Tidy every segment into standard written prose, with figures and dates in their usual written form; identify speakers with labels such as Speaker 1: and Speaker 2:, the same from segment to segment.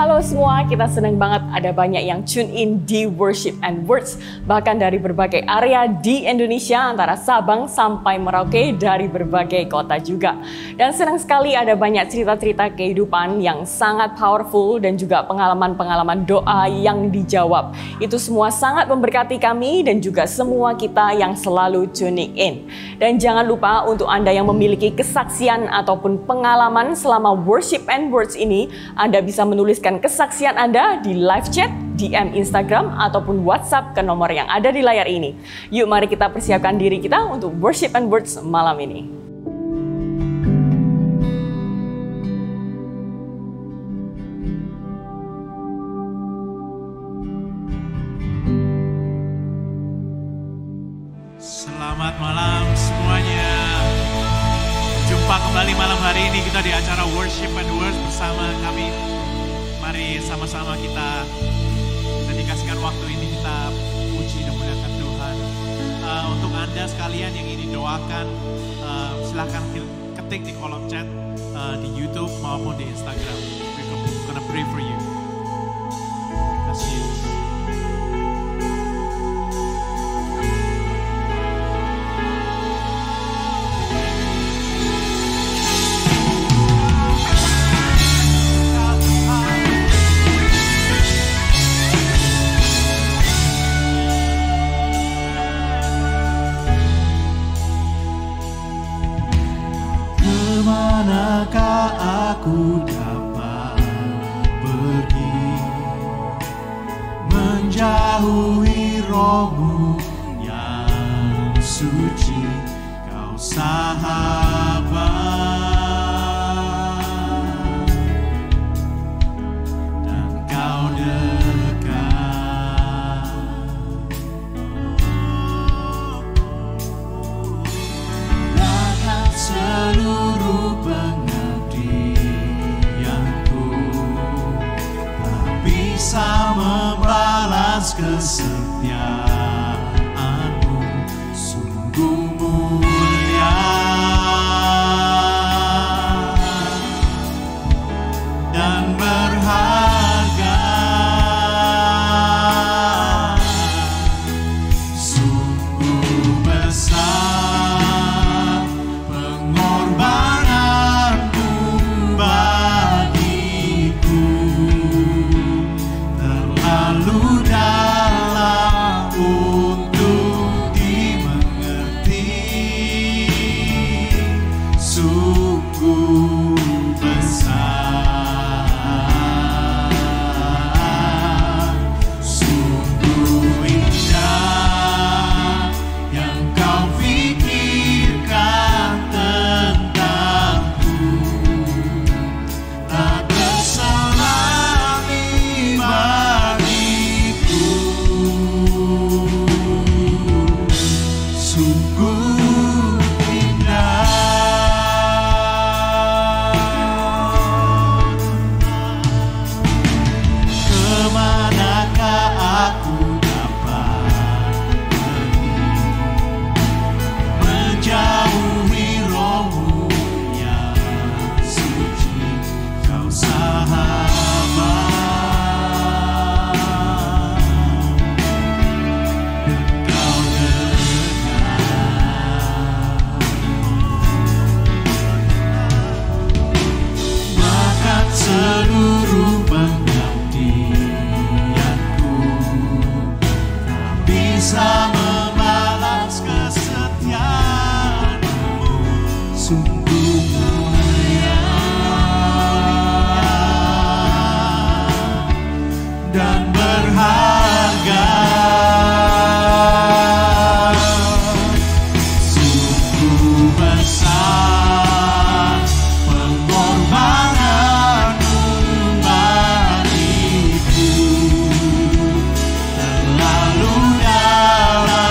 Speaker 1: Halo semua, kita senang banget ada banyak yang tune in di Worship and Words, bahkan dari berbagai area di Indonesia, antara Sabang sampai Merauke, dari berbagai kota juga. Dan senang sekali ada banyak cerita-cerita kehidupan yang sangat powerful dan juga pengalaman-pengalaman doa yang dijawab. Itu semua sangat memberkati kami dan juga semua kita yang selalu tuning in. Dan jangan lupa untuk Anda yang memiliki kesaksian ataupun pengalaman selama Worship and Words ini, Anda bisa menuliskan kesaksian Anda di live chat, DM Instagram, ataupun WhatsApp ke nomor yang ada di layar ini. Yuk mari kita persiapkan diri kita untuk Worship and Words malam ini.
Speaker 2: Selamat malam semuanya. Jumpa kembali malam hari ini kita di acara Worship and Words bersama kami. Mari sama-sama kita dikasihkan waktu ini, kita puji dan muliakan Tuhan. Untuk Anda sekalian yang ingin doakan, silahkan ketik di kolom chat di YouTube maupun di Instagram. We're gonna pray for you. Terima kasih.
Speaker 3: Kemanakah aku dapat pergi, menjauhi rohmu yang suci, kau sahabat, dan kau dekat. Bahkan seluruh pengabdianku tak bisa membalas kesetiaanmu, sungguh mulia dan berharga. Sungguh besar pengorbananmu bagiku, terlalu dalam untuk dimengerti. Sungguh besar, sungguh indah yang kau pikirkan tentangku, tak terselami bagiku. Sungguh indah. Kemanakah aku dapat pergi, menjauhi rohmu yang suci, kau sahabat, dan kau dekat. Bahkan seluruh pengabdianku tak bisa membalas kesetiaanmu, sungguh mulia dan berharga. Sungguh besar pengorbananmu bagiku, terlalu dalam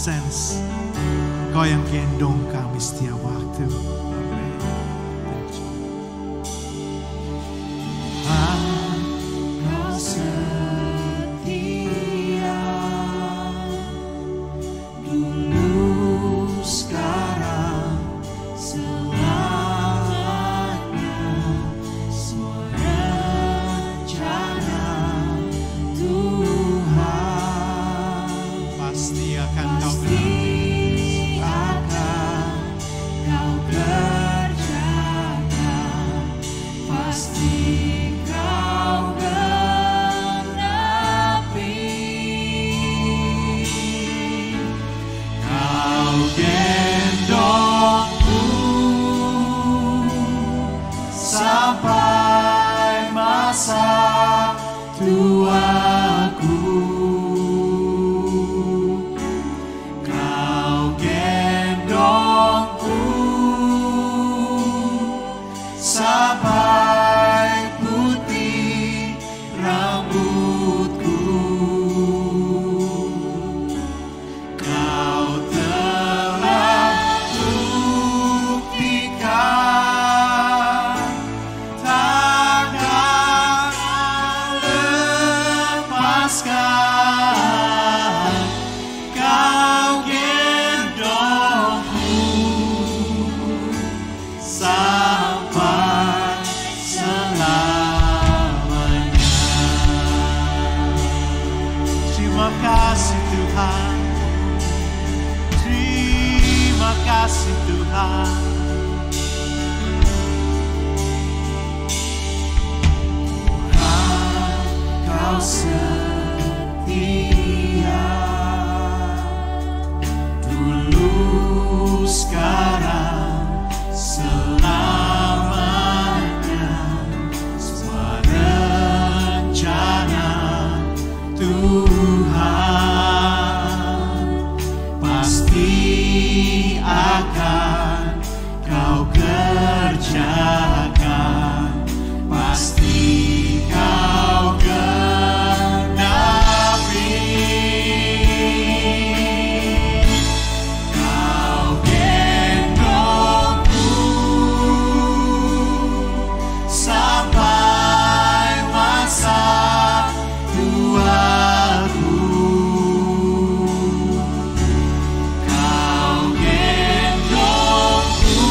Speaker 2: presence. Kau yang gendong kami setiap waktu.
Speaker 3: Kau setia, dulu, sekarang, selamanya. Semua rencana Tuhan
Speaker 2: Pasti akan kau
Speaker 3: sampai masa tuaku. Kau gendongku sampai putih rambutku. Kau telah buktikan takkan lepaskan. Kau gendongku sampai selamanya.
Speaker 2: Terima kasih Tuhan. Terima kasih Tuhan.
Speaker 3: Kau setia, dulu, sekarang, selamanya. Semua rencana Tuhan pasti akan kau kerjakan, pasti kau genapi. Kau gendongku sampai masa tuaku. Kau gendongku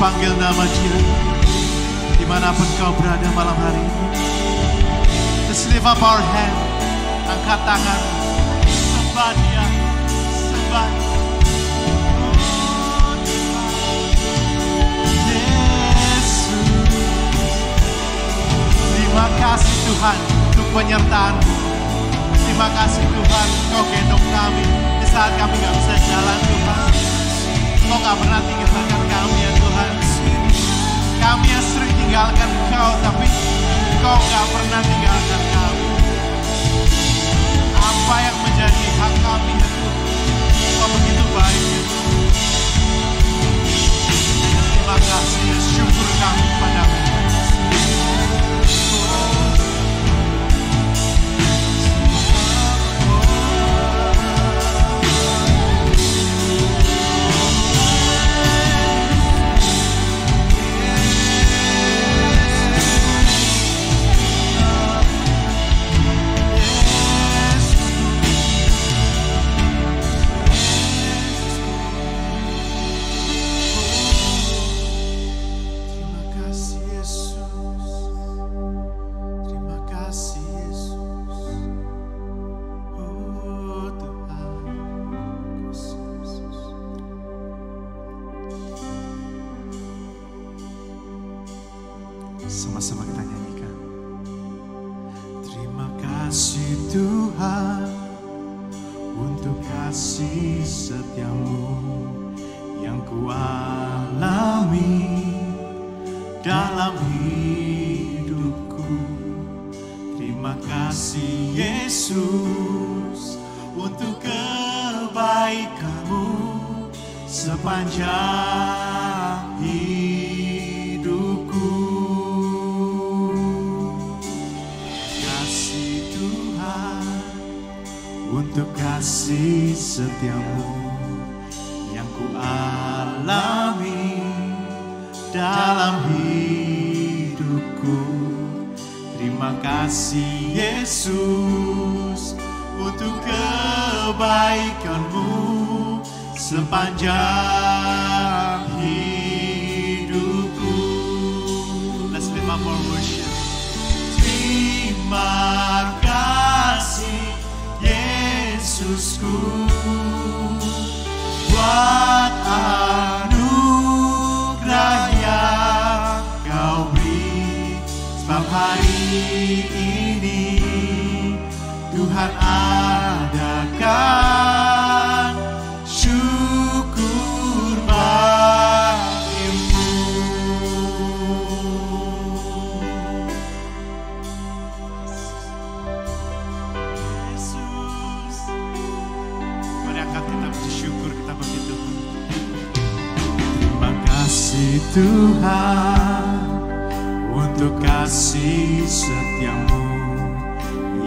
Speaker 2: panggil nama Dia. Dimanapun kau berada malam hari ini, let's lift up our hand. Angkat tangan, sembah Dia, sembah. Yesus, terima kasih Tuhan untuk penyertaan-Mu. Terima kasih Tuhan, Kau gendong kami di saat kami gak bisa jalan Tuhan. Kau gak pernah tinggalkan kami ya Tuhan. Kami yang sering tinggalkan Kau, tapi Kau gak pernah tinggalkan kami. Apa yang menjadi hak kami ya Tuhan, Kau begitu baik ya Tuhan. Terima kasih ya, syukur kami padamu. Sama-sama kita nyanyikan. Terima kasih Tuhan untuk kasih setia-Mu yang kualami dalam hidupku. Terima kasih Yesus untuk kebaikan-Mu sepanjang hidupku. Untuk kasih setia-Mu yang kualami dalam hidupku. Terima kasih Yesus untuk kebaikan-Mu sepanjang hidupku. Let's lift up our worship. Terima kasih Yesusku buat anugerah yang Kau beri. Sebab hari ini Tuhan adakan syukur bagimu. Tuhan untuk kasih setia-Mu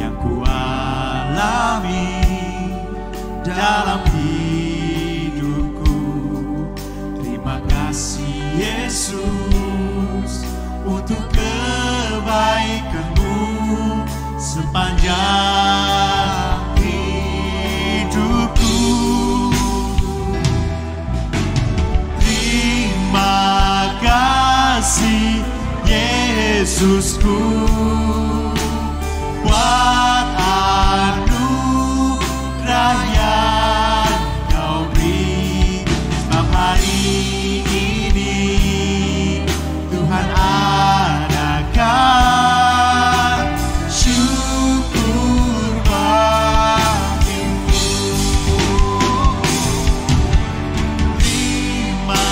Speaker 2: yang kualami dalam hidupku. Terima kasih Yesus untuk kebaikan-Mu sepanjang hidupku. Terima kasih Yesusku buat anugerah yang Kau beri. Sebab hari ini Tuhan adakan syukur bagimu. Terima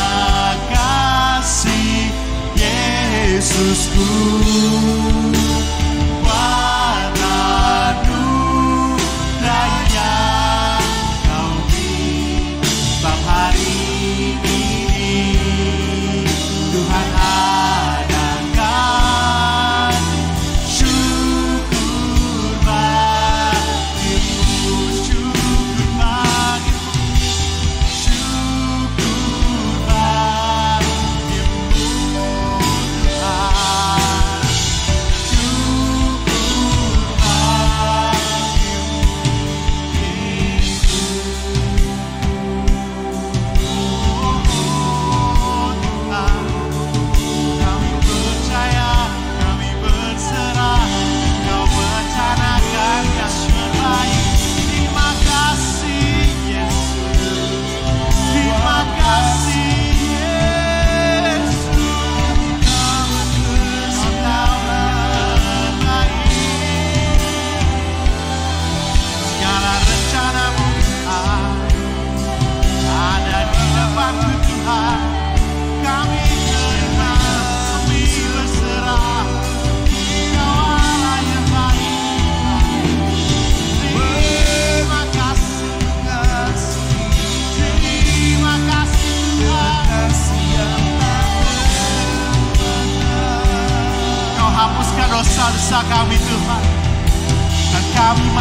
Speaker 2: kasih Yesusku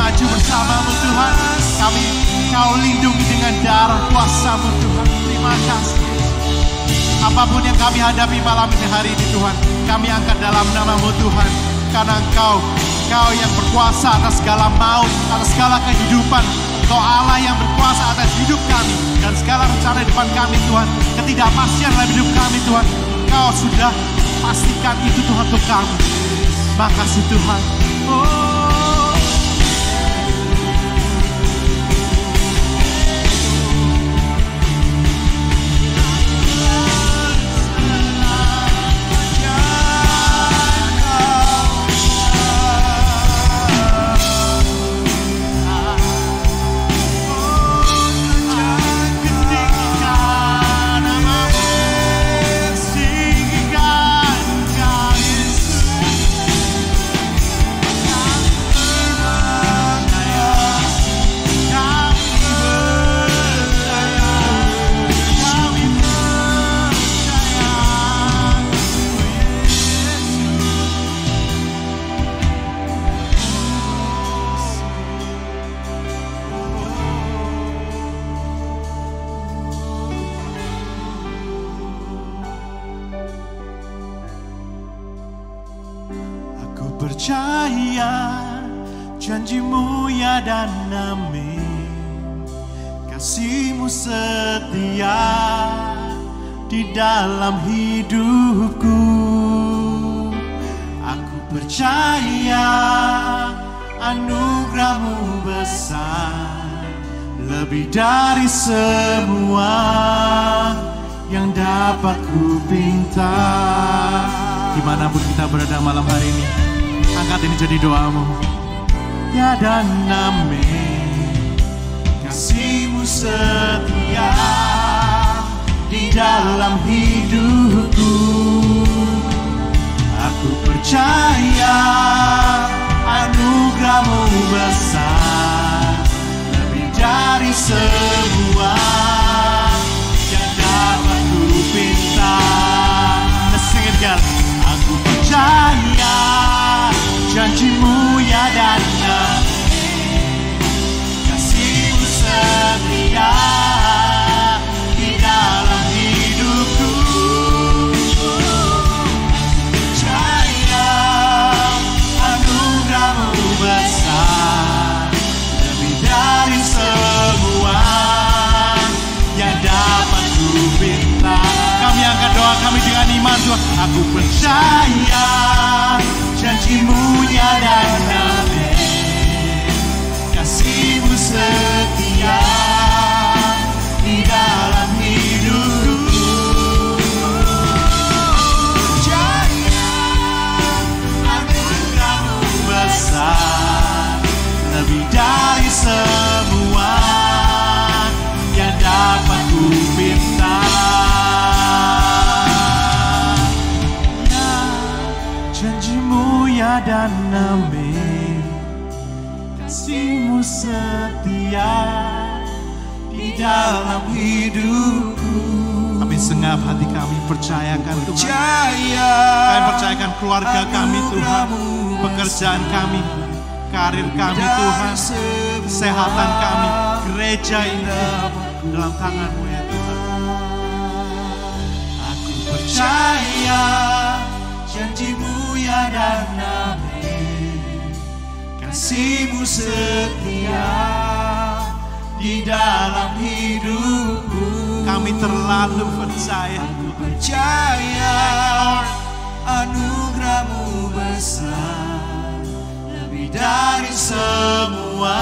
Speaker 2: maju bersama-Mu Tuhan. Kau lindungi dengan darah kuasa-Mu Tuhan. Terima kasih. Apapun yang kami hadapi malam ini hari ini Tuhan, kami angkat dalam nama-Mu Tuhan. Karena Engkau yang berkuasa atas segala maut, atas segala kehidupan. Engkau Allah yang berkuasa atas hidup kami dan segala rencana depan kami Tuhan. Ketidakpastian dalam hidup kami Tuhan, Engkau sudah pastikan itu Tuhan untuk kami. Makasih Tuhan. Percaya janji-Mu ya dan amin. Kasih-Mu setia di dalam hidupku. Aku percaya anugerah-Mu besar, lebih dari semua yang dapat ku pinta. Dimanapun kita berada malam hari ini, angkat ini jadi doamu. Ya dan amin. Kasih-Mu setia di dalam hidupku. Aku percaya anugerah-Mu besar, lebih dari semua yang dapat ku pinta. Let's sing it together. Aku percaya janji-Mu ya dan amin. Kasih-Mu setia di dalam hidupku. Percaya anugerah-Mu besar, lebih dari semua yang dapat ku pinta. Kami angkat doa kami dengan iman Tuhan. Aku percaya janji-Mu ya dan amin. Kasih-Mu setia di dalam hidupku. Percaya anugerah-Mu besar, lebih dari semua yang dapat ku pinta. Janji-Mu ya dan amin. Kasih-Mu setia di dalam hidupku. Kami senggap hati kami, percayakan Tuhan. Kami percayakan keluarga kami Tuhan, pekerjaan kami, karir kami Tuhan, kesehatan kami, gereja ini dalam tangan-Mu ya Tuhan. Aku percaya janji-Mu ya dan amin. Kasih-Mu setia di dalam hidupku. Kami terlalu percaya. Percaya anugerah-Mu besar, lebih dari semua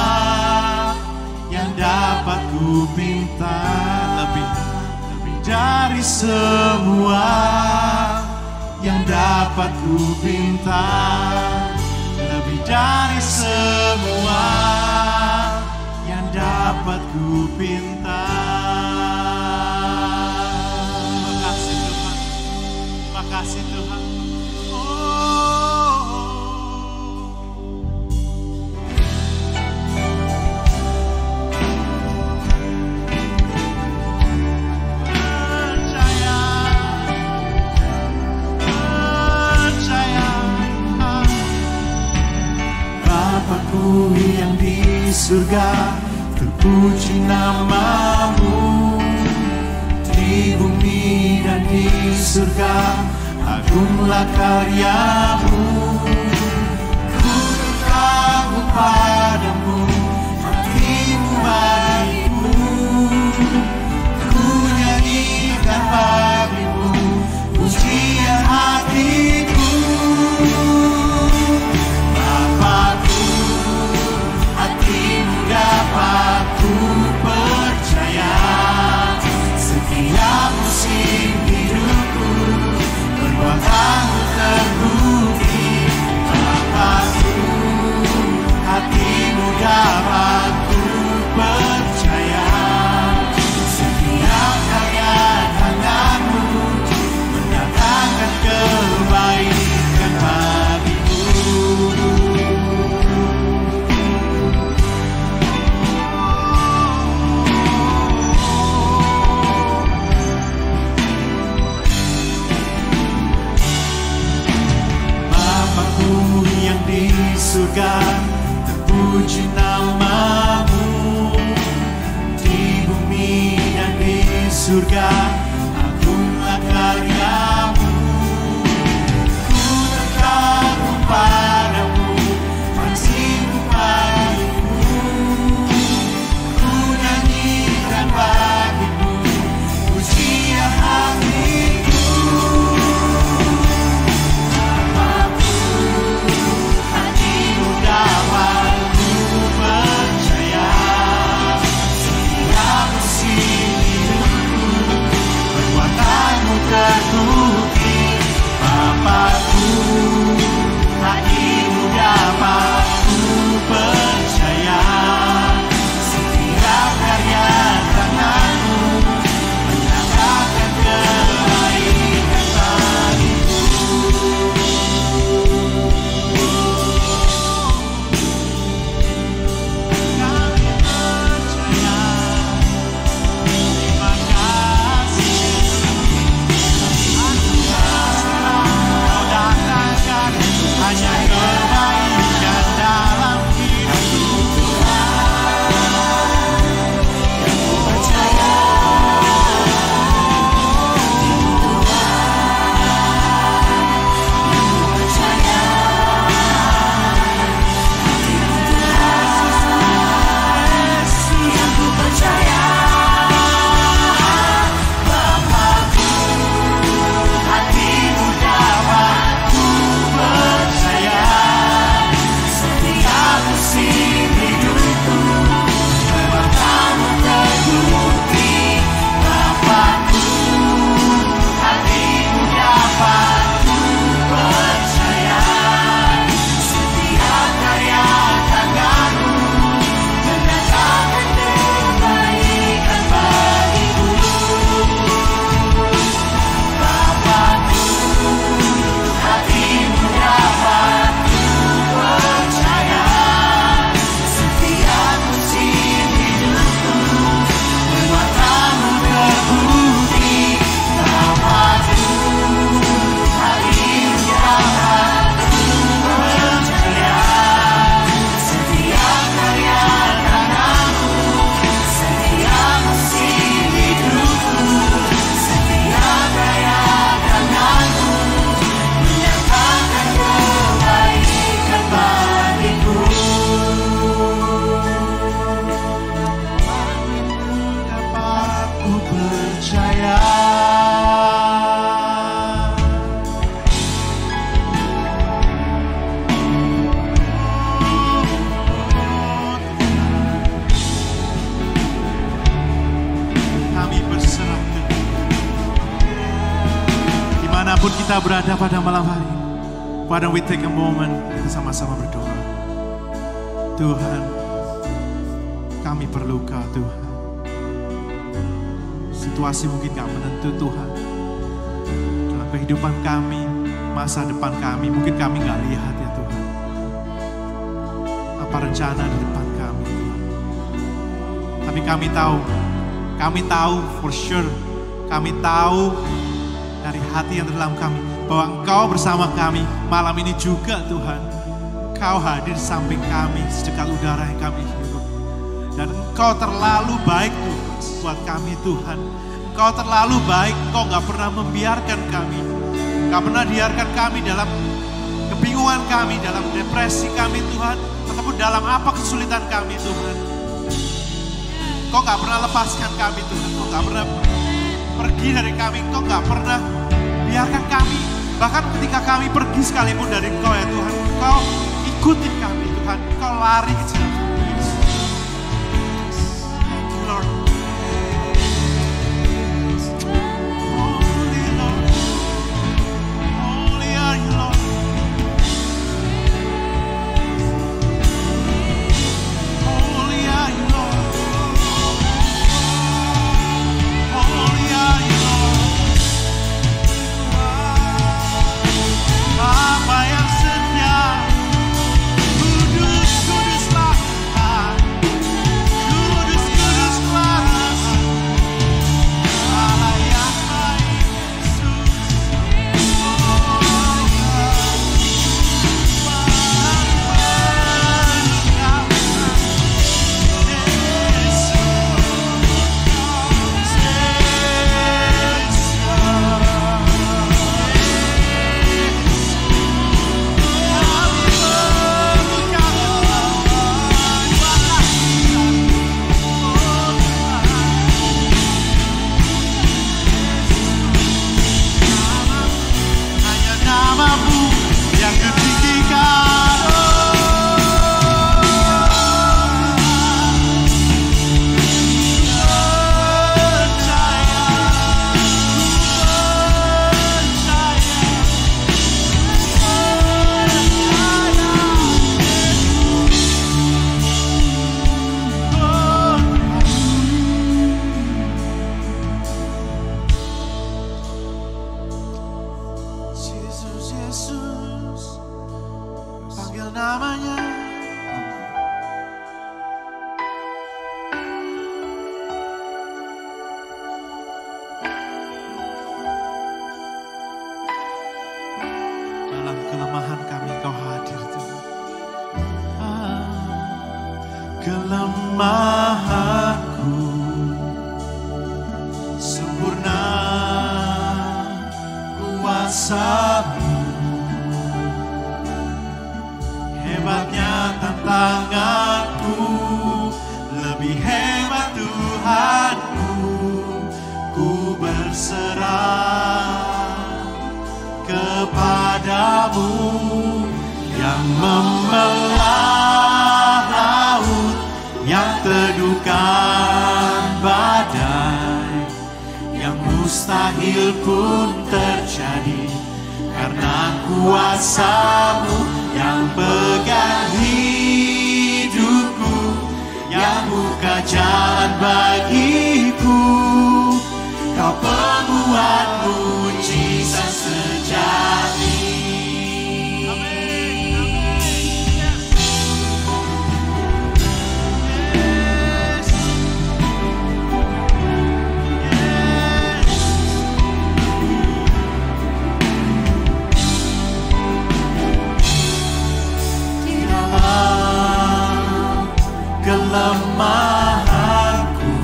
Speaker 2: yang dapat ku pinta. Lebih dari semua yang dapat ku pinta, lebih dari semua yang dapat ku pinta. Terima kasih Tuhan, terima kasih Tuhan.
Speaker 3: Bapakku yang di surga, terpuji nama-Mu. Di bumi dan di surga, agunglah karya-Mu. Ku kagum padamu, hatimu bagiku. Ku nyanyikan bagimu, pujian hatiku. Bapakku, hatimu dapat ku percaya. Setiap musim hidupku, perbuatanmu terbukti. Bapakku, hatimu dapat ku percaya. Setiap karya tanganmu mendatangkan kebaikan bagiku. Bapakku yang di surga, terpuji nama-Mu. Di bumi dan di surga, agunglah karya-Mu. Ku terkagum padamu, kasih-Mu bagiku. Ku nyanyikan bagimu, pujian hatiku. Hatimu dapat ku percaya. Setiap musim hidupku, perbuatanmu terbukti. Bapakku, hatimu dapat ku percaya. Setiap karya tanganmu mendatangkan kebaikan bagiku. Kami percaya, terima kasih. Kau datangkan hanya kebaikan dalam hidupku. Yang ku percaya, Yesus yang ku percaya. Bapakku, hatimu dapat ku percaya. Setiap musim hidupku, perbuatanmu terbukti. Bapakku, hatimu dapat ku percaya. Setiap karya tanganmu mendatangkan kebaikan bagiku. Bapakku, hatimu dapat ku percaya. Setiap musim hidupku, perbuatanmu terbukti. Bapakku, hatimu dapat ku percaya. Setiap karya tanganmu, setiap musim hidupku, setiap karya tanganmu mendatangkan kebaikan bagiku. Dapat ku percaya. Kami berserah Tuhan. Dimanapun kita berada pada malam hari ini, Father, we take a moment, kita sama-sama berdoa. Tuhan, kami perlu Kau Tuhan. Situasi mungkin gak menentu Tuhan. Dalam kehidupan kami, masa depan kami, mungkin kami gak lihat ya Tuhan. Apa rencana di depan kami Tuhan. Tapi kami tahu for sure, kami tahu dari hati yang dalam kami, bahwa Engkau bersama kami malam ini juga Tuhan. Engkau hadir di samping kami, sedekat udara yang kami hirup. Dan Engkau terlalu baik Tuhan buat kami Tuhan. Engkau terlalu baik, Engkau gak pernah membiarkan kami. Gak pernah biarkan kami dalam kebingungan kami, dalam depresi kami Tuhan. Ataupun dalam apa kesulitan kami Tuhan. Engkau gak pernah lepaskan kami Tuhan. Engkau gak pernah pergi dari kami. Engkau gak pernah biarkan kami. Bahkan ketika kami pergi sekalipun dari Engkau ya Tuhan. Engkau ikuti kami Tuhan. Engkau lari ke jalan. Thank you Lord. Holy Lord. Holy are you Lord. Holy are you Lord. Holy are you Lord. Apa yang setia, kudus, kuduslah Tuhan. Kudus, kuduslah Tuhan. Allah yang baik, Yesus. Hanya namamu yang kutinggikan. Yesus, Yesus, panggil namanya. Dalam kelemahan kami Kau hadir Tuhan. Kelemahanku sempurna kuasa-Mu. Hebatnya tantanganku, lebih hebat Tuhanku. Ku berserah kepadamu yang membelah laut, yang teduhkan badai, yang mustahil pun terjadi karena kuasa-Mu yang pegang hidupku, yang buka jalan bagiku. Kau pembuat mujizat sejati. Amin, amin. Yes. Di dalam kelemahanku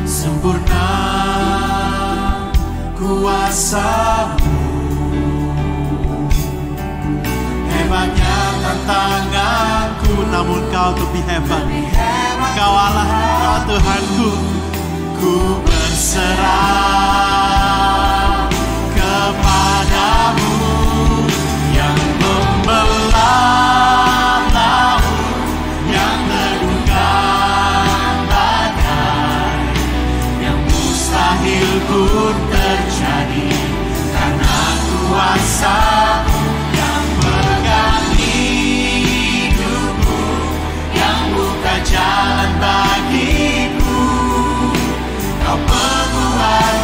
Speaker 3: sempurna kuasa-Mu. Hebatnya tantanganku, namun Kau lebih hebat. Kau Allah, Kau Tuhanku. Ku berserah kepadamu yang membelah laut, yang teduhkan badai, yang mustahil pun terjadi karena kuasa-Mu yang pegang hidupku, yang buka jalan bagiku. Kau pembuat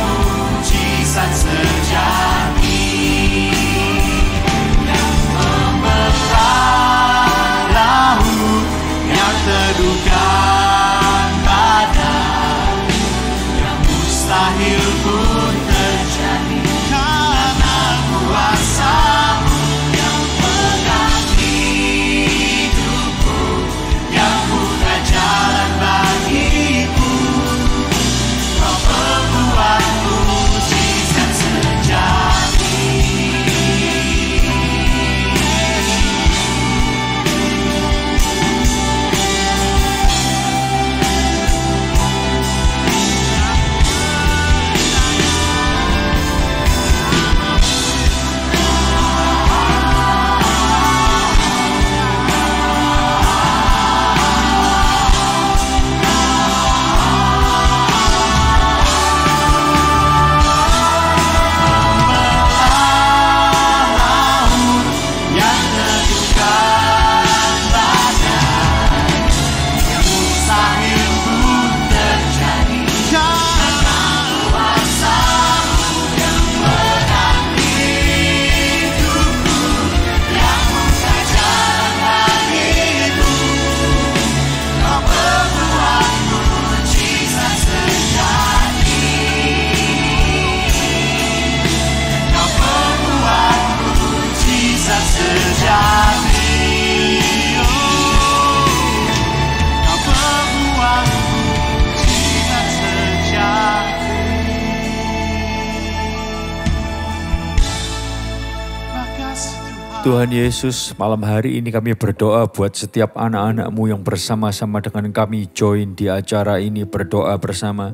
Speaker 4: Tuhan Yesus, malam hari ini kami berdoa buat setiap anak-anak-Mu yang bersama-sama dengan kami join di acara ini berdoa bersama.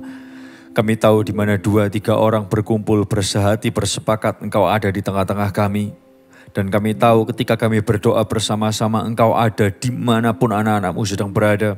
Speaker 4: Kami tahu di mana 2-3 orang berkumpul bersehati bersepakat Engkau ada di tengah-tengah kami. Dan kami tahu ketika kami berdoa bersama-sama Engkau ada dimanapun anak-anak-Mu sedang berada.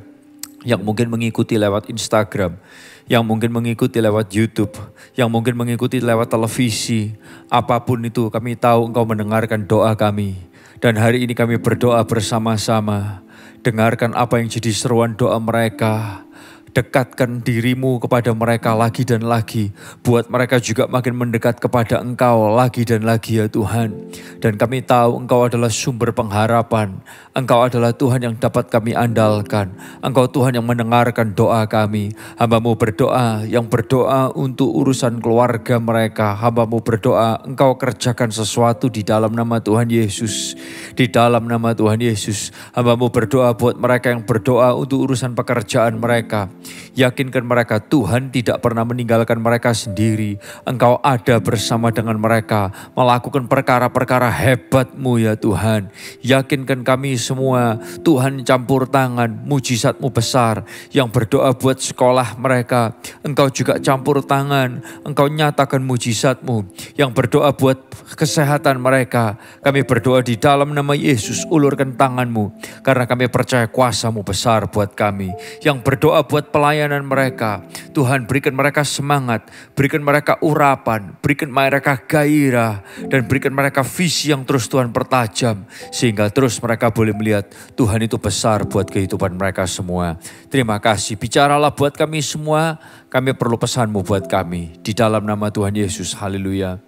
Speaker 4: Yang mungkin mengikuti lewat Instagram, yang mungkin mengikuti lewat YouTube, yang mungkin mengikuti lewat televisi. Apapun itu kami tahu Engkau mendengarkan doa kami. Dan hari ini kami berdoa bersama-sama. Dengarkan apa yang jadi seruan doa mereka. Dekatkan dirimu kepada mereka lagi dan lagi. Buat mereka juga makin mendekat kepada Engkau lagi dan lagi ya Tuhan. Dan kami tahu Engkau adalah sumber pengharapan. Engkau adalah Tuhan yang dapat kami andalkan. Engkau Tuhan yang mendengarkan doa kami. Hamba-Mu berdoa, yang berdoa untuk urusan keluarga mereka. Hamba-Mu berdoa, Engkau kerjakan sesuatu di dalam nama Tuhan Yesus. Di dalam nama Tuhan Yesus. Hamba-Mu berdoa buat mereka yang berdoa untuk urusan pekerjaan mereka. Yakinkan mereka Tuhan tidak pernah meninggalkan mereka sendiri. Engkau ada bersama dengan mereka. Melakukan perkara-perkara hebat-Mu ya Tuhan. Yakinkan kami semua Tuhan campur tangan. Mujizat-Mu besar. Yang berdoa buat sekolah mereka. Engkau juga campur tangan. Engkau nyatakan mujizat-Mu. Yang berdoa buat kesehatan mereka. Kami berdoa di dalam nama Yesus. Ulurkan tangan-Mu. Karena kami percaya kuasa-Mu besar buat kami. Yang berdoa buat pelayanan mereka. Tuhan berikan mereka semangat, berikan mereka urapan, berikan mereka gairah, dan berikan mereka visi yang terus Tuhan pertajam. Sehingga terus mereka boleh melihat Tuhan itu besar buat kehidupan mereka semua. Terima kasih, bicaralah buat kami semua. Kami perlu pesan-Mu buat kami. Di dalam nama Tuhan Yesus, haleluya.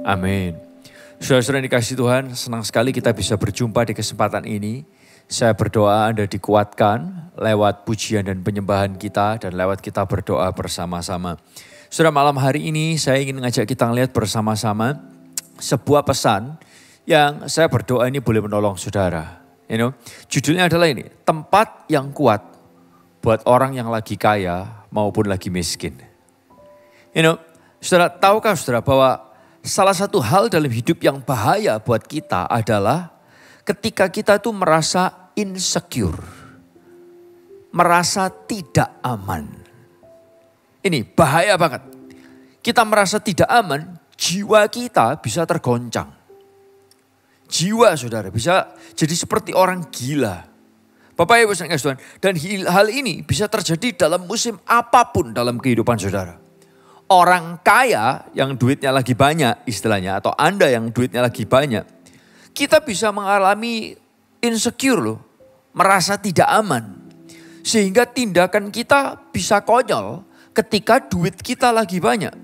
Speaker 4: Amin. Saudara-saudara yang dikasihi Tuhan, senang sekali kita bisa berjumpa di kesempatan ini. Saya berdoa Anda dikuatkan lewat pujian dan penyembahan kita dan lewat kita berdoa bersama-sama. Saudara, malam hari ini saya ingin mengajak kita melihat bersama-sama sebuah pesan yang saya berdoa ini boleh menolong saudara. Judulnya adalah ini, tempat yang kuat buat orang yang lagi kaya maupun lagi miskin. Saudara, tahukah saudara bahwa salah satu hal dalam hidup yang bahaya buat kita adalah ketika kita tuh merasa insecure, merasa tidak aman. Ini bahaya banget. Kita merasa tidak aman, jiwa kita bisa tergoncang. Jiwa saudara bisa jadi seperti orang gila. Bapak Ibu saudara Tuhan, dan hal ini bisa terjadi dalam musim apapun dalam kehidupan saudara. Orang kaya yang duitnya lagi banyak istilahnya, atau Anda yang duitnya lagi banyak, kita bisa mengalami insecure loh, merasa tidak aman. Sehingga tindakan kita bisa konyol ketika duit kita lagi banyak.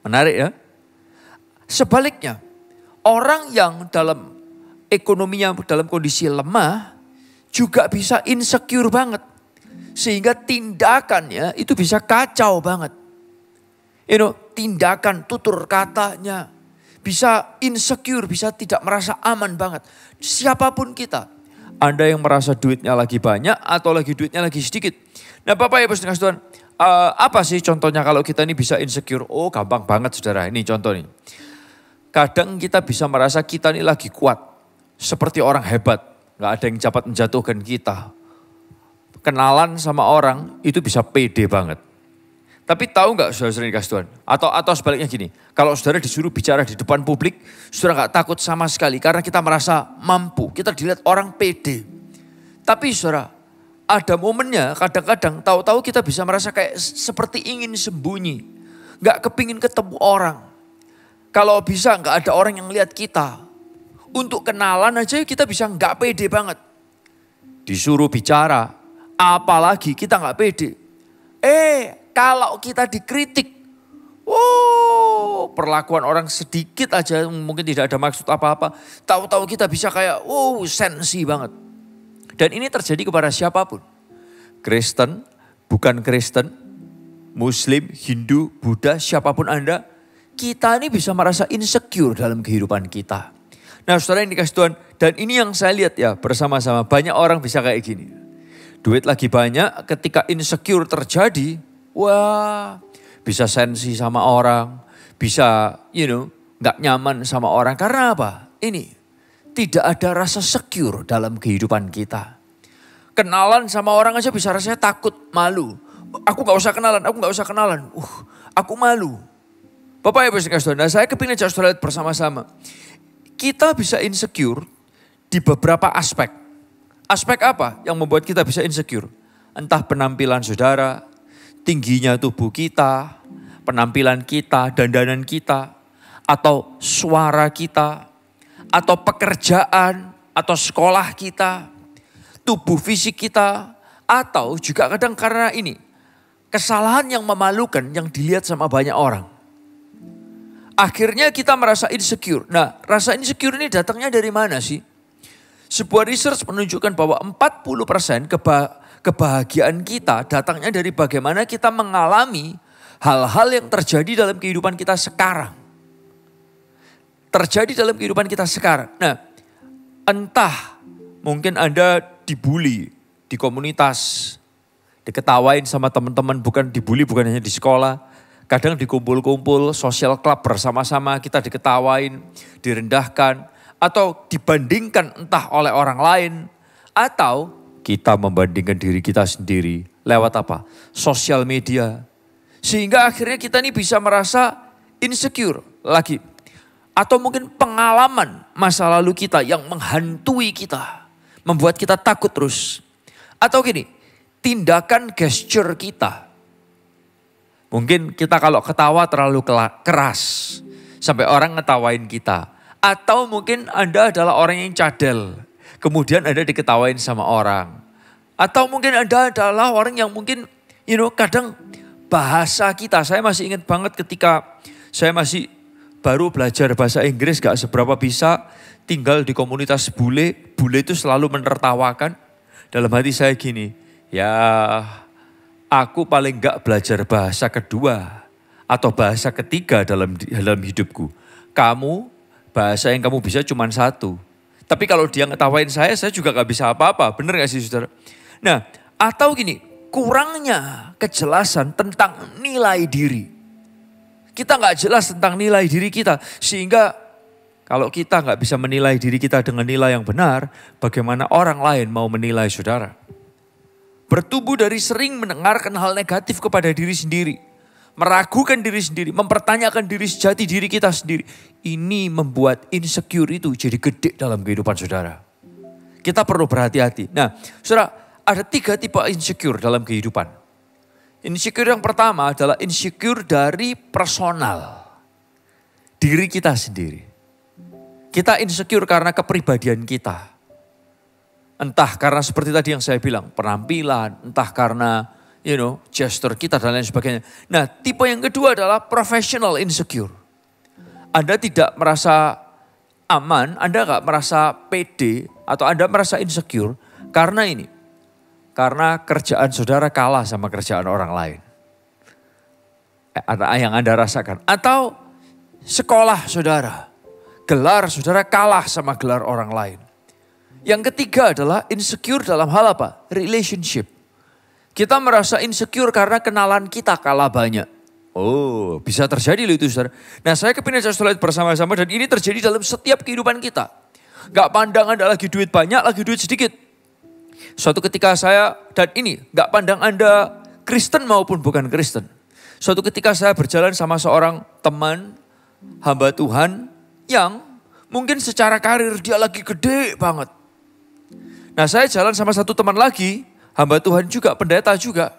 Speaker 4: Menarik ya? Sebaliknya, orang yang dalam ekonominya dalam kondisi lemah juga bisa insecure banget. Sehingga tindakannya itu bisa kacau banget. Tindakan, tutur katanya bisa insecure, bisa tidak merasa aman banget. Siapapun kita. Anda yang merasa duitnya lagi banyak atau lagi duitnya lagi sedikit. Nah Bapak Ibu saudara Tuhan, apa sih contohnya kalau kita ini bisa insecure? Oh gampang banget saudara, ini contoh nih. Kadang kita bisa merasa kita ini lagi kuat. Seperti orang hebat, gak ada yang dapat menjatuhkan kita. Kenalan sama orang itu bisa pede banget. Tapi tahu nggak saudara-saudara dikasih Tuhan? Atau sebaliknya gini, kalau saudara disuruh bicara di depan publik, saudara nggak takut sama sekali karena kita merasa mampu. Kita dilihat orang pede. Tapi saudara, ada momennya kadang-kadang tahu-tahu kita bisa merasa kayak seperti ingin sembunyi. Nggak kepingin ketemu orang. Kalau bisa nggak ada orang yang lihat kita. Untuk kenalan aja kita bisa nggak pede banget. Disuruh bicara, apalagi kita nggak pede. Kalau kita dikritik, perlakuan orang sedikit aja mungkin tidak ada maksud apa-apa. Tahu-tahu kita bisa kayak, sensi banget. Dan ini terjadi kepada siapapun. Kristen, bukan Kristen, Muslim, Hindu, Buddha, siapapun Anda. Kita ini bisa merasa insecure dalam kehidupan kita. Nah saudara yang dikasih Tuhan, dan ini yang saya lihat ya bersama-sama. Banyak orang bisa kayak gini. Duit lagi banyak, ketika insecure terjadi, bisa sensi sama orang, bisa, gak nyaman sama orang. Karena apa? ini tidak ada rasa secure dalam kehidupan kita. Kenalan sama orang aja bisa rasanya takut, malu. Aku gak usah kenalan, aku malu. Bapak Ibu Saudara, saya kepingin ajak saudara lihat bersama-sama. Kita bisa insecure di beberapa aspek. Aspek apa yang membuat kita bisa insecure? Entah penampilan saudara, tingginya tubuh kita, penampilan kita, dandanan kita, atau suara kita, atau pekerjaan, atau sekolah kita, tubuh fisik kita, atau juga kadang karena ini, kesalahan yang memalukan yang dilihat sama banyak orang. Akhirnya kita merasa insecure. Nah, rasa insecure ini datangnya dari mana sih? Sebuah research menunjukkan bahwa 40% kebahagiaan kita datangnya dari bagaimana kita mengalami hal-hal yang terjadi dalam kehidupan kita sekarang. Nah, entah mungkin Anda dibully di komunitas, diketawain sama teman-teman, bukan hanya di sekolah. Kadang di kumpul-kumpul, social club bersama-sama kita diketawain, direndahkan, atau dibandingkan entah oleh orang lain, atau kita membandingkan diri kita sendiri lewat apa? Sosial media. Sehingga akhirnya kita ini bisa merasa insecure lagi. Atau mungkin pengalaman masa lalu kita yang menghantui kita, membuat kita takut terus. Atau gini, tindakan gesture kita. Mungkin kita kalau ketawa terlalu keras, sampai orang ngetawain kita. Atau mungkin Anda adalah orang yang cadel, kemudian Anda diketawain sama orang. Atau mungkin Anda adalah orang yang mungkin, kadang bahasa kita. Saya masih ingat banget ketika saya masih baru belajar bahasa Inggris, gak seberapa bisa, tinggal di komunitas bule. Bule itu selalu menertawakan. Dalam hati saya gini, ya aku paling gak belajar bahasa kedua atau bahasa ketiga dalam hidupku. Kamu, bahasa yang kamu bisa cuma satu. Tapi kalau dia ngetawain saya juga gak bisa apa-apa. Bener gak sih saudara? Nah, atau gini, kurangnya kejelasan tentang nilai diri. Kita gak jelas tentang nilai diri kita. Sehingga kalau kita gak bisa menilai diri kita dengan nilai yang benar, bagaimana orang lain mau menilai saudara? Bertumbuh dari sering mendengarkan hal negatif kepada diri sendiri. Meragukan diri sendiri, mempertanyakan diri sejati diri kita sendiri. Ini membuat insecure itu jadi gede dalam kehidupan saudara. Kita perlu berhati-hati. Nah, saudara, ada 3 tipe insecure dalam kehidupan. Insecure yang pertama adalah insecure dari personal. Diri kita sendiri. Kita insecure karena kepribadian kita. Entah karena seperti tadi yang saya bilang, penampilan, entah karena gesture kita dan lain sebagainya. Nah, tipe yang kedua adalah professional insecure. Anda tidak merasa aman, Anda gak merasa pede, atau Anda merasa insecure karena ini. Karena kerjaan saudara kalah sama kerjaan orang lain. Yang Anda rasakan. Atau sekolah saudara, gelar saudara kalah sama gelar orang lain. Yang ketiga adalah insecure dalam hal apa? Relationship. Kita merasa insecure karena kenalan kita kalah banyak. Oh, bisa terjadi loh itu saudara. Nah, saya kepingin saudara lihat bersama-sama dan ini terjadi dalam setiap kehidupan kita. Gak pandang Anda lagi duit banyak, lagi duit sedikit. Suatu ketika gak pandang Anda Kristen maupun bukan Kristen. Suatu ketika saya berjalan sama seorang teman hamba Tuhan yang mungkin secara karir dia lagi gede banget. Nah, saya jalan sama satu teman lagi, hamba Tuhan juga, pendeta juga.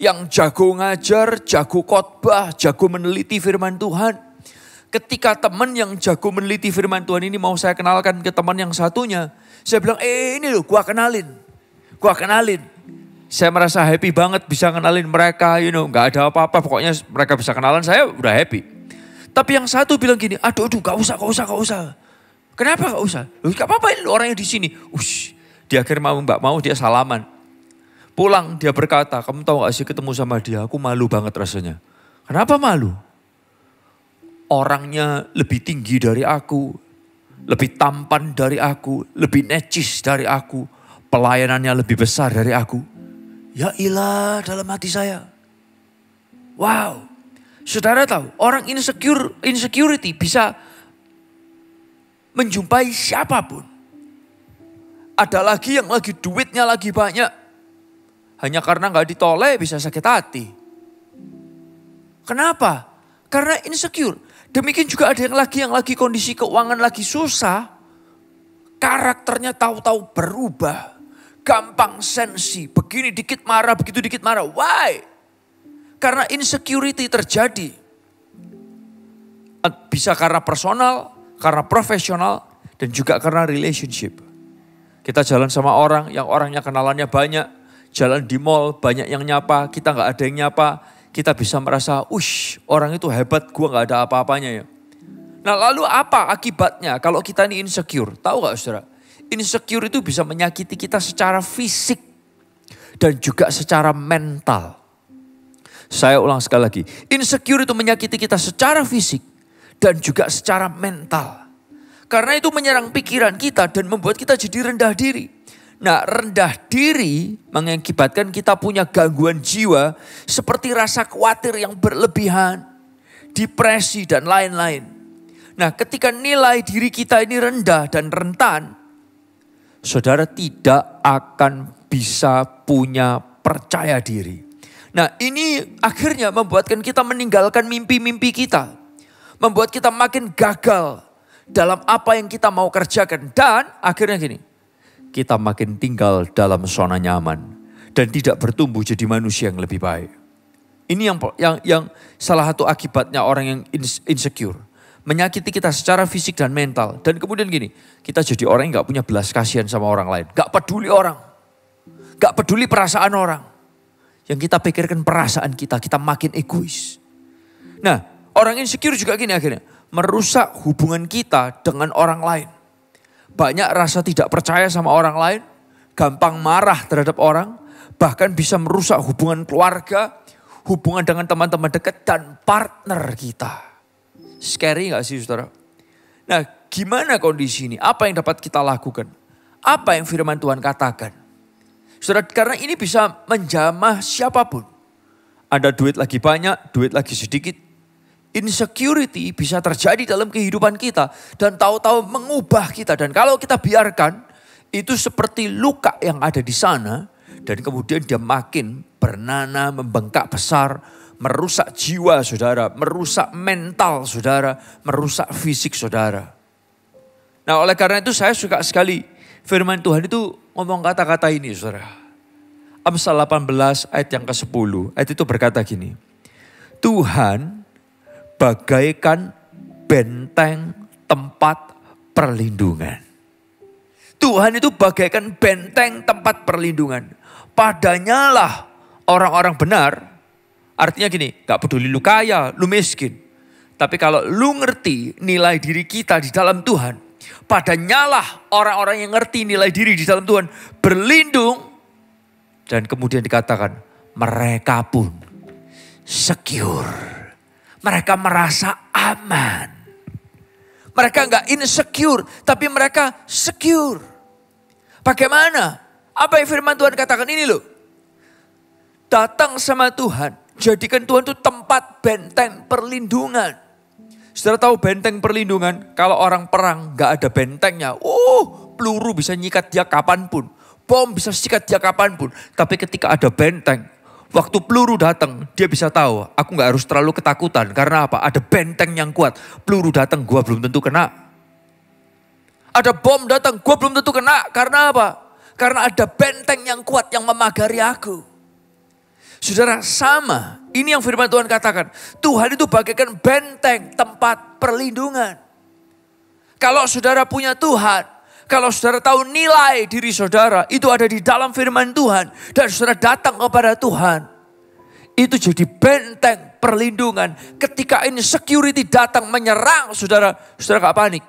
Speaker 4: Yang jago ngajar, jago khotbah, jago meneliti firman Tuhan. Ketika teman yang jago meneliti firman Tuhan ini mau saya kenalkan ke teman yang satunya. Saya bilang, ini loh gua kenalin. Saya merasa happy banget bisa kenalin mereka, gak ada apa-apa. Pokoknya mereka bisa kenalan, saya udah happy. Tapi yang satu bilang gini, aduh gak usah. Kenapa gak usah? Loh, gak apa-apa ini orangnya di sini. Di akhir mau dia salaman. Pulang dia berkata, kamu tahu gak sih ketemu sama dia, aku malu banget rasanya. Kenapa malu? Orangnya lebih tinggi dari aku, lebih tampan dari aku, lebih necis dari aku, pelayanannya lebih besar dari aku. Ya ilah dalam hati saya. Wow, saudara tahu orang insecurity bisa menjumpai siapapun. Ada lagi yang lagi duitnya lagi banyak. Hanya karena gak ditoleh bisa sakit hati. Kenapa? Karena insecure. Demikian juga ada yang lagi kondisi keuangan lagi susah. Karakternya tahu-tahu berubah. Gampang sensi. Begini dikit marah, begitu dikit marah. Why? Karena insecurity terjadi. Bisa karena personal, karena profesional, dan juga karena relationship. Kita jalan sama orang yang orangnya kenalannya banyak. Jalan di mall banyak yang nyapa, kita gak ada yang nyapa. Kita bisa merasa, orang itu hebat, gue gak ada apa-apanya ya. Nah lalu apa akibatnya kalau kita ini insecure? Tahu gak saudara? Insecure itu bisa menyakiti kita secara fisik dan juga secara mental. Saya ulang sekali lagi. Insecure itu menyakiti kita secara fisik dan juga secara mental. Karena itu menyerang pikiran kita dan membuat kita jadi rendah diri. Nah rendah diri mengakibatkan kita punya gangguan jiwa seperti rasa khawatir yang berlebihan, depresi dan lain-lain. Nah ketika nilai diri kita ini rendah dan rentan, saudara tidak akan bisa punya percaya diri. Nah ini akhirnya membuatkan kita meninggalkan mimpi-mimpi kita. Membuat kita makin gagal dalam apa yang kita mau kerjakan. Dan akhirnya gini, kita makin tinggal dalam zona nyaman. Dan tidak bertumbuh jadi manusia yang lebih baik. Ini yang salah satu akibatnya orang yang insecure. Menyakiti kita secara fisik dan mental. Dan kemudian gini, kita jadi orang yang gak punya belas kasihan sama orang lain. Gak peduli orang. Gak peduli perasaan orang. Yang kita pikirkan perasaan kita makin egois. Nah, orang insecure juga gini akhirnya. Merusak hubungan kita dengan orang lain. Banyak rasa tidak percaya sama orang lain. Gampang marah terhadap orang. Bahkan bisa merusak hubungan keluarga. Hubungan dengan teman-teman dekat dan partner kita. Scary gak sih saudara? Nah gimana kondisi ini? Apa yang dapat kita lakukan? Apa yang firman Tuhan katakan? Saudara, karena ini bisa menjamah siapapun. Ada duit lagi banyak, duit lagi sedikit. Insecurity bisa terjadi dalam kehidupan kita. Dan tahu-tahu mengubah kita. Dan kalau kita biarkan, itu seperti luka yang ada di sana. Dan kemudian dia makin bernanah, membengkak besar. Merusak jiwa saudara, merusak mental saudara, merusak fisik saudara. Nah oleh karena itu saya suka sekali firman Tuhan itu ngomong kata-kata ini saudara. Amsal 18 ayat yang ke-10, ayat itu berkata gini. Tuhan bagaikan benteng tempat perlindungan. Tuhan itu bagaikan benteng tempat perlindungan. Padanya lah orang-orang benar. Artinya gini, gak peduli lu kaya, lu miskin. Tapi kalau lu ngerti nilai diri kita di dalam Tuhan. Padanyalah orang-orang yang ngerti nilai diri di dalam Tuhan berlindung. Dan kemudian dikatakan mereka pun secure. Mereka merasa aman. Mereka gak insecure, tapi mereka secure. Bagaimana? Apa yang firman Tuhan katakan ini loh. Datang sama Tuhan. Jadikan Tuhan itu tempat benteng perlindungan. Saudara tahu benteng perlindungan, kalau orang perang gak ada bentengnya. Peluru bisa nyikat dia kapanpun. Bom bisa sikat dia kapanpun. Tapi ketika ada benteng, waktu peluru datang, dia bisa tahu, aku gak harus terlalu ketakutan. Karena apa? Ada benteng yang kuat. Peluru datang, gua belum tentu kena. Ada bom datang, gua belum tentu kena. Karena apa? Karena ada benteng yang kuat yang memagari aku. Saudara, sama. Ini yang firman Tuhan katakan. Tuhan itu bagaikan benteng tempat perlindungan. Kalau saudara punya Tuhan, kalau saudara tahu nilai diri saudara, itu ada di dalam firman Tuhan. Dan saudara datang kepada Tuhan. Itu jadi benteng perlindungan. Ketika insecurity datang menyerang saudara, saudara gak panik.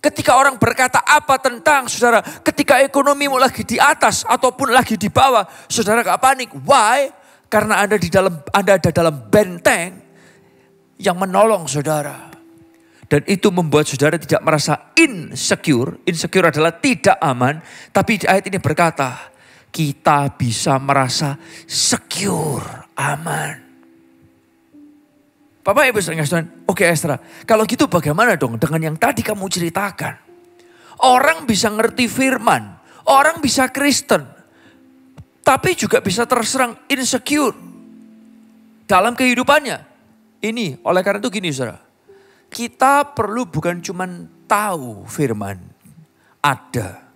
Speaker 4: Ketika orang berkata apa tentang saudara, ketika ekonomimu lagi di atas ataupun lagi di bawah, saudara gak panik. Why? Karena Anda ada dalam benteng yang menolong saudara. Dan itu membuat saudara tidak merasa insecure. Insecure adalah tidak aman. Tapi ayat ini berkata, kita bisa merasa secure, aman. Bapak Ibu saudara, oke Estra, kalau gitu bagaimana dong dengan yang tadi kamu ceritakan? Orang bisa ngerti firman, orang bisa Kristen, tapi juga bisa terserang insecure dalam kehidupannya. Ini oleh karena itu gini saudara, kita perlu bukan cuma tahu firman ada,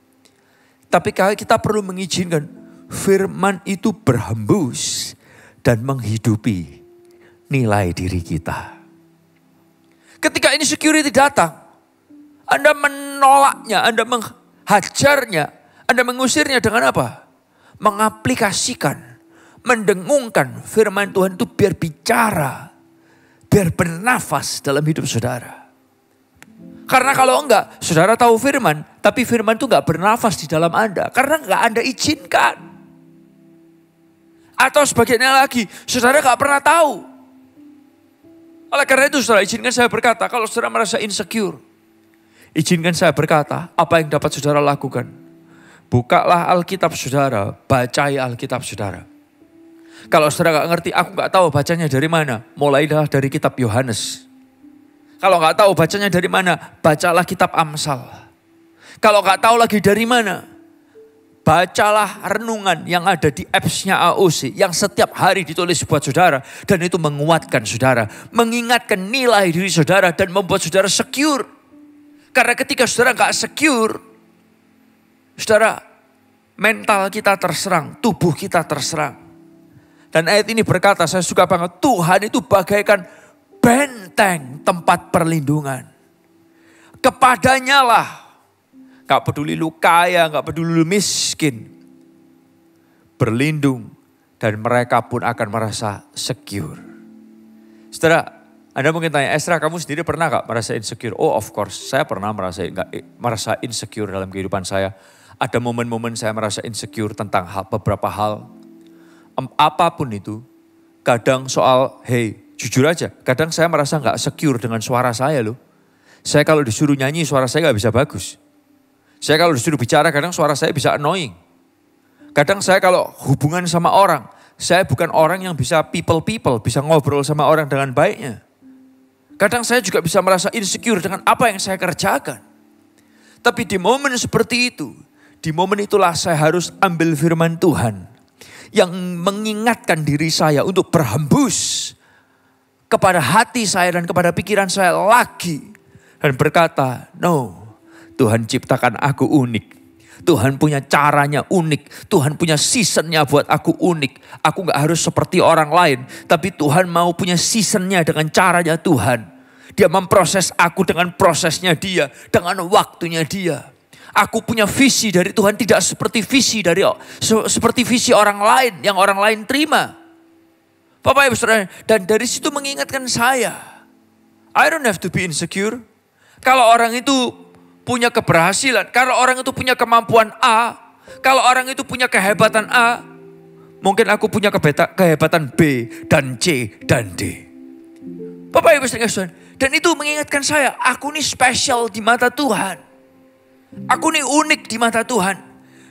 Speaker 4: tapi kita perlu mengizinkan firman itu berhembus dan menghidupi nilai diri kita. Ketika insecurity datang, Anda menolaknya, Anda menghajarnya, Anda mengusirnya dengan apa? Mengaplikasikan, mendengungkan firman Tuhan itu biar bicara, biar bernafas dalam hidup saudara. Karena kalau enggak, saudara tahu firman, tapi firman itu enggak bernafas di dalam Anda. Karena enggak Anda izinkan. Atau sebagiannya lagi, saudara enggak pernah tahu. Oleh karena itu saudara, izinkan saya berkata, kalau saudara merasa insecure, izinkan saya berkata, apa yang dapat saudara lakukan? Bukalah Alkitab saudara, bacai Alkitab saudara. Kalau saudara gak ngerti, aku gak tahu bacanya dari mana, mulailah dari kitab Yohanes. Kalau gak tahu bacanya dari mana, bacalah kitab Amsal. Kalau gak tahu lagi dari mana, bacalah renungan yang ada di apps-nya AOC, yang setiap hari ditulis buat saudara, dan itu menguatkan saudara, mengingatkan nilai diri saudara, dan membuat saudara secure. Karena ketika saudara gak secure, saudara, mental kita terserang, tubuh kita terserang. Dan ayat ini berkata, saya suka banget, Tuhan itu bagaikan benteng tempat perlindungan. Kepadanya lah, gak peduli lu kaya, gak peduli lu miskin, berlindung, dan mereka pun akan merasa secure. Saudara, Anda mungkin tanya, Ezra kamu sendiri pernah gak merasa insecure? Oh of course, saya pernah merasa insecure dalam kehidupan saya. Ada momen-momen saya merasa insecure tentang beberapa hal. Apapun itu, kadang soal, jujur aja, kadang saya merasa gak secure dengan suara saya loh. Saya kalau disuruh nyanyi, suara saya gak bisa bagus. Saya kalau disuruh bicara, kadang suara saya bisa annoying. Kadang saya kalau hubungan sama orang, saya bukan orang yang bisa people, bisa ngobrol sama orang dengan baiknya. Kadang saya juga bisa merasa insecure dengan apa yang saya kerjakan. Tapi di momen seperti itu, di momen itulah saya harus ambil firman Tuhan yang mengingatkan diri saya untuk berhembus kepada hati saya dan kepada pikiran saya lagi. Dan berkata, no, Tuhan ciptakan aku unik. Tuhan punya caranya unik. Tuhan punya seasonnya buat aku unik. Aku gak harus seperti orang lain. Tapi Tuhan mau punya seasonnya dengan caranya Tuhan. Dia memproses aku dengan prosesnya dia. Dengan waktunya dia. Aku punya visi dari Tuhan tidak seperti visi orang lain. Yang orang lain terima. Bapak Ibu Saudara. Dan dari situ mengingatkan saya. I don't have to be insecure. Kalau orang itu punya keberhasilan, kalau orang itu punya kemampuan A, kalau orang itu punya kehebatan A, mungkin aku punya kehebatan B dan C dan D. Bapak Ibu Saudara, dan itu mengingatkan saya, aku ini spesial di mata Tuhan. Aku ini unik di mata Tuhan.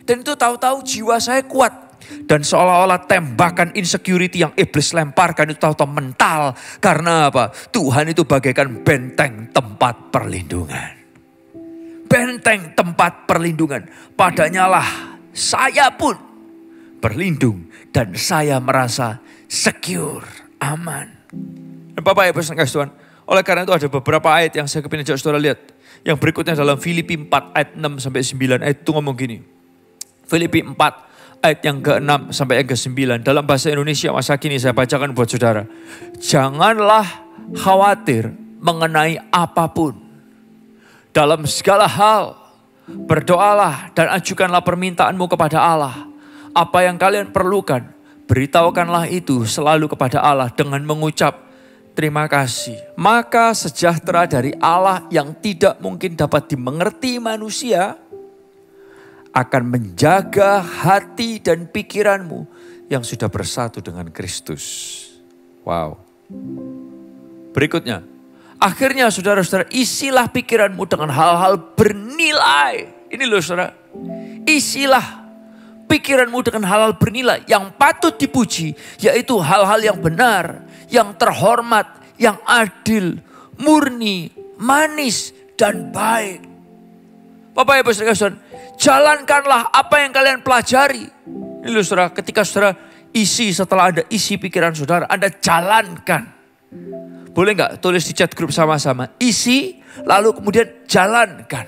Speaker 4: Dan itu tahu-tahu jiwa saya kuat. Dan seolah-olah tembakan insecurity yang iblis lemparkan itu tahu-tahu mental. Karena apa? Tuhan itu bagaikan benteng tempat perlindungan. Benteng tempat perlindungan. Padanya lah saya pun berlindung. Dan saya merasa secure, aman. Dan Bapak Ibu Tuhan, oleh karena itu ada beberapa ayat yang saya kepingin ajak saudara lihat. Yang berikutnya dalam Filipi 4 ayat 6-9. Ayat itu ngomong gini. Filipi 4 ayat yang ke-6 sampai yang ke-9. Dalam bahasa Indonesia masa kini saya bacakan buat saudara. Janganlah khawatir mengenai apapun. Dalam segala hal, berdoalah dan ajukanlah permintaanmu kepada Allah. Apa yang kalian perlukan, beritahukanlah itu selalu kepada Allah dengan mengucap terima kasih. Maka sejahtera dari Allah yang tidak mungkin dapat dimengerti manusia, akan menjaga hati dan pikiranmu yang sudah bersatu dengan Kristus. Wow. Berikutnya. Akhirnya saudara-saudara, isilah pikiranmu dengan hal-hal bernilai. Ini loh saudara. Isilah pikiranmu dengan hal-hal bernilai yang patut dipuji. Yaitu hal-hal yang benar, yang terhormat, yang adil, murni, manis, dan baik. Bapak Ibu Saudara, jalankanlah apa yang kalian pelajari. Ini loh saudara, ketika saudara isi, setelah Anda isi pikiran saudara, Anda jalankan. Boleh nggak tulis di chat grup sama-sama? Isi, lalu kemudian jalankan.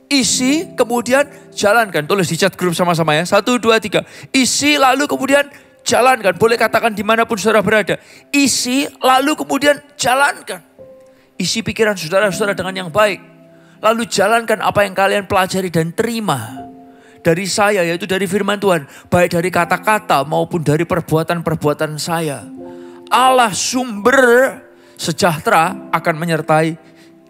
Speaker 4: Isi, kemudian jalankan. Tulis di chat grup sama-sama ya. 1, 2, 3. Isi, lalu kemudian jalankan. Boleh katakan dimanapun saudara berada. Isi, lalu kemudian jalankan. Isi pikiran saudara-saudara dengan yang baik. Lalu jalankan apa yang kalian pelajari dan terima dari saya, yaitu dari firman Tuhan. Baik dari kata-kata maupun dari perbuatan-perbuatan saya. Allah sumber sejahtera akan menyertai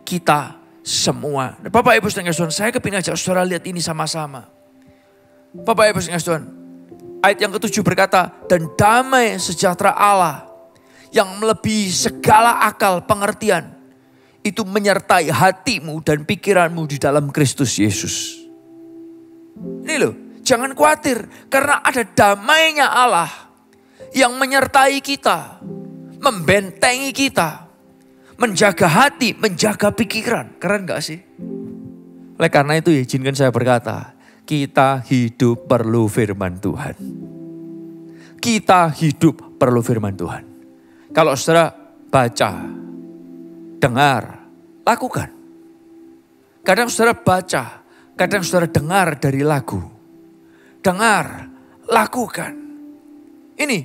Speaker 4: kita semua. Bapak Ibu Saudara, saya kepingin ajak saudara lihat ini sama-sama. Bapak Ibu Saudara, ayat yang ke-7 berkata, dan damai sejahtera Allah yang melebihi segala akal pengertian, itu menyertai hatimu dan pikiranmu di dalam Kristus Yesus. Ini loh, jangan khawatir karena ada damainya Allah yang menyertai kita, membentengi kita, menjaga hati, menjaga pikiran. Keren gak sih? Oleh karena itu izinkan saya berkata, kita hidup perlu firman Tuhan. Kita hidup perlu firman Tuhan. Kalau saudara baca, dengar, lakukan. Kadang saudara baca, kadang saudara dengar dari lagu. Dengar, lakukan. Ini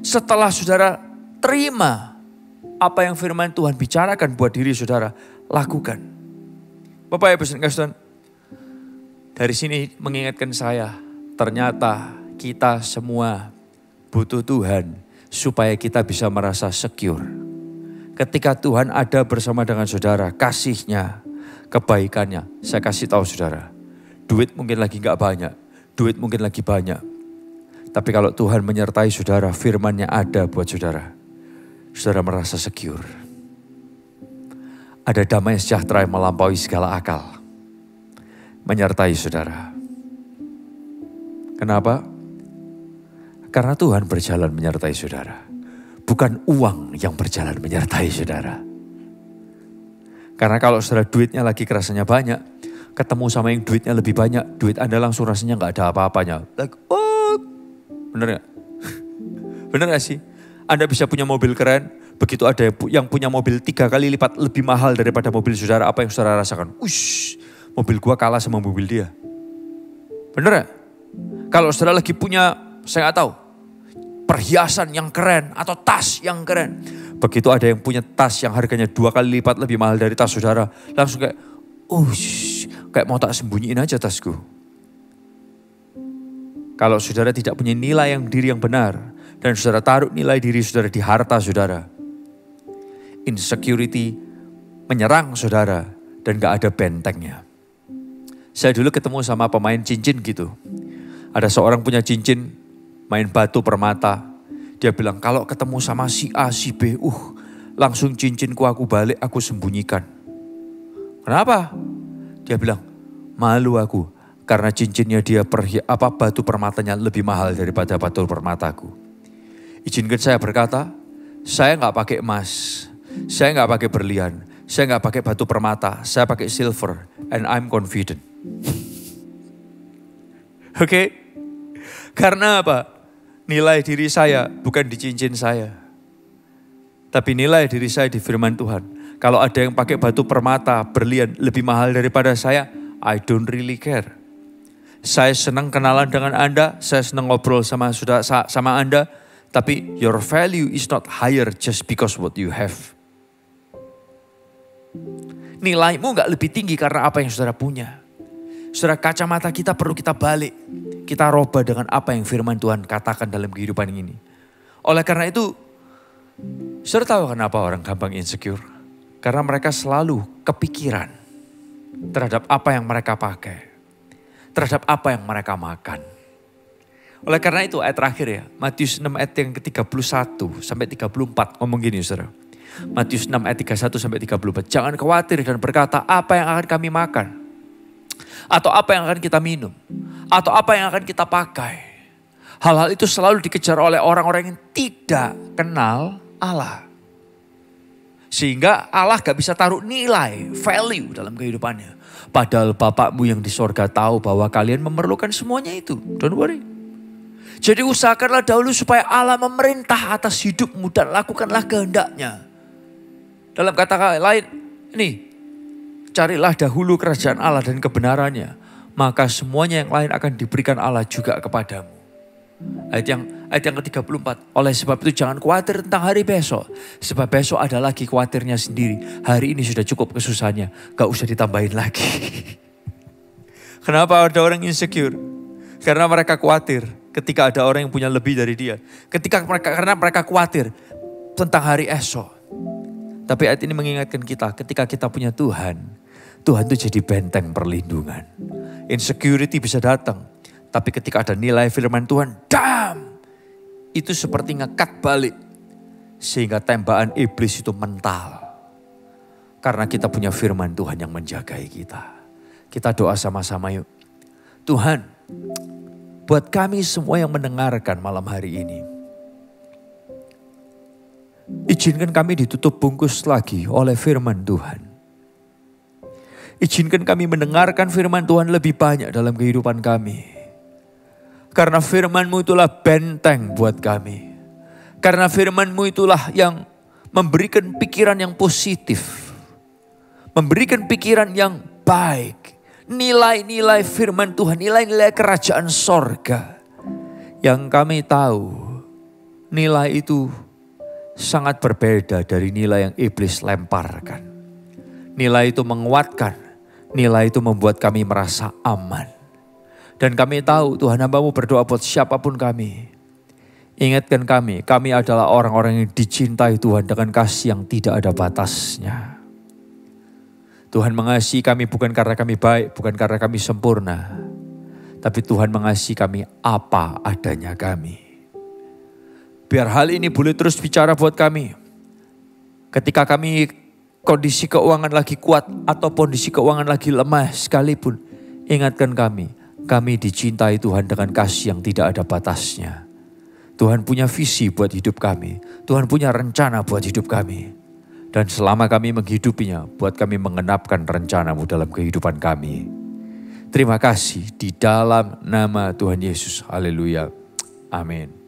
Speaker 4: setelah saudara terima apa yang firman Tuhan bicarakan buat diri saudara, lakukan. Bapak Ibu Saudara, dari sini mengingatkan saya, ternyata kita semua butuh Tuhan supaya kita bisa merasa secure. Ketika Tuhan ada bersama dengan saudara, kasih-Nya, kebaikannya. Saya kasih tahu saudara, duit mungkin lagi gak banyak, duit mungkin lagi banyak. Tapi kalau Tuhan menyertai saudara, firman-Nya ada buat saudara. Saudara merasa secure. Ada damai sejahtera yang melampaui segala akal. Menyertai saudara. Kenapa? Karena Tuhan berjalan menyertai saudara. Bukan uang yang berjalan menyertai saudara. Karena kalau saudara duitnya lagi rasanya banyak, ketemu sama yang duitnya lebih banyak, duit Anda langsung rasanya gak ada apa-apanya. Bener gak? Bener gak sih? Anda bisa punya mobil keren, begitu ada yang punya mobil 3 kali lipat lebih mahal daripada mobil saudara, apa yang saudara rasakan? Mobil gua kalah sama mobil dia. Bener gak? Kalau saudara lagi punya, saya gak tahu, perhiasan yang keren atau tas yang keren. Begitu ada yang punya tas yang harganya 2 kali lipat lebih mahal dari tas saudara. Langsung kayak, kayak mau tak sembunyiin aja tasku. Kalau saudara tidak punya nilai diri yang benar. Dan saudara taruh nilai diri saudara di harta saudara. Insecurity menyerang saudara dan gak ada bentengnya. Saya dulu ketemu sama pemain cincin gitu. Ada seorang punya cincin, main batu permata. Dia bilang kalau ketemu sama si A, si B, langsung cincinku aku balik, aku sembunyikan. Kenapa? Dia bilang, malu aku karena cincinnya dia batu permatanya lebih mahal daripada batu permataku. Izinkan saya berkata, saya nggak pakai emas, saya nggak pakai berlian, saya nggak pakai batu permata, saya pakai silver, and I'm confident. Oke? Karena apa? Nilai diri saya bukan di cincin saya. Tapi nilai diri saya di firman Tuhan. Kalau ada yang pakai batu permata, berlian lebih mahal daripada saya, I don't really care. Saya senang kenalan dengan Anda, saya senang ngobrol sama Anda, tapi your value is not higher just because what you have. Nilaimu gak lebih tinggi karena apa yang saudara punya. Saudara, kacamata kita perlu kita balik. Kita robah dengan apa yang firman Tuhan katakan dalam kehidupan ini. Oleh karena itu, saudara tahu kenapa orang gampang insecure? Karena mereka selalu kepikiran terhadap apa yang mereka pakai. Terhadap apa yang mereka makan. Oleh karena itu ayat terakhir ya, Matius 6 ayat yang ke-31 sampai 34 ngomong gini saudara. Matius 6 ayat 31 sampai 34. Jangan khawatir dan berkata apa yang akan kami makan. Atau apa yang akan kita minum. Atau apa yang akan kita pakai. Hal-hal itu selalu dikejar oleh orang-orang yang tidak kenal Allah. Sehingga Allah gak bisa taruh nilai, value dalam kehidupannya. Padahal Bapakmu yang di sorga tahu bahwa kalian memerlukan semuanya itu. Don't worry. Jadi usahakanlah dahulu supaya Allah memerintah atas hidupmu dan lakukanlah kehendak-Nya. Dalam kata lain, ini, carilah dahulu kerajaan Allah dan kebenarannya, maka semuanya yang lain akan diberikan Allah juga kepadamu. Ayat yang ke-34. Oleh sebab itu jangan khawatir tentang hari besok. Sebab besok ada lagi khawatirnya sendiri. Hari ini sudah cukup kesusahannya. Gak usah ditambahin lagi. Kenapa ada orang insecure? Karena mereka khawatir ketika ada orang yang punya lebih dari dia. Karena mereka khawatir tentang hari esok. Tapi ayat ini mengingatkan kita, ketika kita punya Tuhan, Tuhan itu jadi benteng perlindungan. Insecurity bisa datang, tapi ketika ada nilai firman Tuhan, itu seperti ngekat balik. Sehingga tembakan iblis itu mental. Karena kita punya firman Tuhan yang menjagai kita. Kita doa sama-sama yuk. Tuhan, buat kami semua yang mendengarkan malam hari ini, izinkan kami ditutup bungkus lagi oleh firman Tuhan. Izinkan kami mendengarkan firman Tuhan lebih banyak dalam kehidupan kami. Karena firman-Mu itulah benteng buat kami. Karena firman-Mu itulah yang memberikan pikiran yang positif. Memberikan pikiran yang baik. Nilai-nilai firman Tuhan, nilai-nilai kerajaan sorga. Yang kami tahu nilai itu sangat berbeda dari nilai yang iblis lemparkan. Nilai itu menguatkan, nilai itu membuat kami merasa aman. Dan kami tahu Tuhan hamba-Mu berdoa buat siapapun kami. Ingatkan kami adalah orang-orang yang dicintai Tuhan dengan kasih yang tidak ada batasnya. Tuhan mengasihi kami bukan karena kami baik, bukan karena kami sempurna. Tapi Tuhan mengasihi kami apa adanya kami. Biar hal ini boleh terus bicara buat kami. Ketika kami kondisi keuangan lagi kuat atau kondisi keuangan lagi lemah sekalipun. Ingatkan kami dicintai Tuhan dengan kasih yang tidak ada batasnya. Tuhan punya visi buat hidup kami. Tuhan punya rencana buat hidup kami. Dan selama kami menghidupinya, buat kami mengenapkan rencana-Mu dalam kehidupan kami. Terima kasih di dalam nama Tuhan Yesus. Haleluya. Amin.